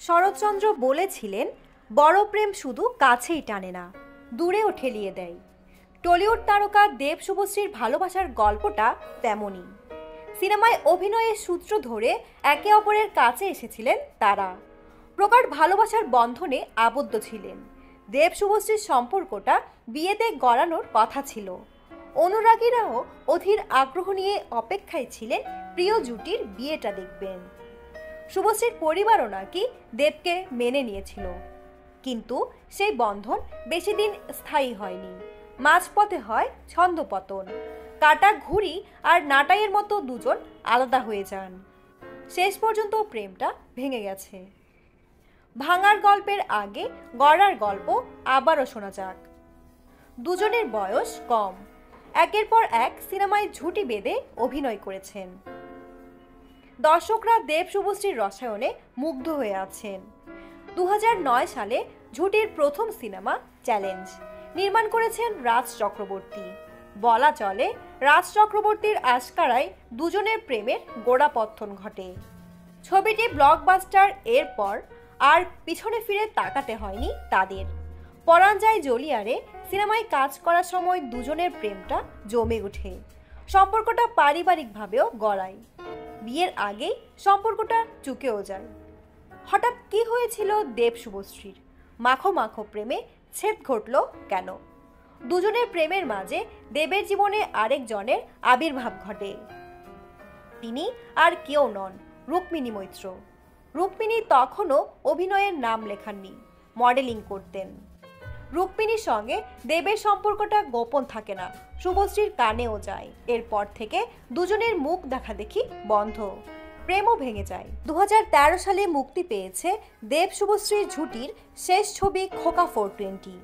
শরৎচন্দ্র বলেছিলেন, বড় প্রেম শুধু কাছেই টানে না, দূরেও ঠেলিয়ে দেয়। টলিউড তারকা দেব শুভশ্রীর ভালোবাসার গল্পটা তেমনই। সিনেমায় অভিনয়ের সূত্র ধরে একে অপরের কাছে এসেছিলেন তারা, প্রগাঢ় ভালোবাসার বন্ধনে আবদ্ধ ছিলেন। দেব শুভশ্রীর সম্পর্কটা বিয়েতে গড়ানোর কথা ছিল। অনুরাগীরাও অধীর আগ্রহ নিয়ে অপেক্ষায় ছিলেন প্রিয় জুটির বিয়েটা দেখবেন। শুভশ্রীর পরিবারও নাকি দেবকে মেনে নিয়েছিল, কিন্তু সেই বন্ধন বেশি দিন স্থায়ী হয়নি। মাঝপথে হয় ছন্দপতন। কাটা ঘুড়ি আর নাটাইয়ের মতো দুজন আলাদা হয়ে যান। শেষ পর্যন্ত প্রেমটা ভেঙে গেছে। ভাঙার গল্পের আগে গড়ার গল্প আবারও শোনা যাক। দুজনের বয়স কম, একের পর এক সিনেমায় ঝুঁটি বেঁধে অভিনয় করেছেন। দর্শকরা দেব শুভশ্রীর রসায়নে মুগ্ধ হয়ে আছেন। 2009 সালে ঝুঁটির প্রথম সিনেমা চ্যালেঞ্জ নির্মাণ করেছেন রাজ চক্রবর্তী। বলা চলে, রাজ চক্রবর্তীর আশকারায় দুজনের প্রেমের গোড়াপত্তন ঘটে। ছবিটি ব্লকবাস্টার, এরপর আর পিছনে ফিরে তাকাতে হয়নি তাদের। পরাণ যায় জলিয়ারে সিনেমায় কাজ করার সময় দুজনের প্রেমটা জমে ওঠে। সম্পর্কটা পারিবারিকভাবেও গড়ায়। বিয়ের আগেই সম্পর্কটা চুকেও যায়। হঠাৎ কি হয়েছিল দেব শুভশ্রীর? মাখো মাখো প্রেমে ছেদ ঘটল কেন? দুজনের প্রেমের মাঝে দেবের জীবনে আরেকজনের আবির্ভাব ঘটে। তিনি আর কেউ নন, রুক্মিণী মৈত্র। রুক্মিণী তখনও অভিনয়ের নাম লেখাননি, মডেলিং করতেন। রুক্মিণীর সঙ্গে দেবের সম্পর্কটা গোপন থাকে না, শুভশ্রীর কানেও যায়। এরপর থেকে দুজনের মুখ দেখাদেখি বন্ধ, প্রেমও ভেঙে যায়। 2013 সালে মুক্তি পেয়েছে দেব শুভশ্রীর ঝুঁটির শেষ ছবি খোকা 420।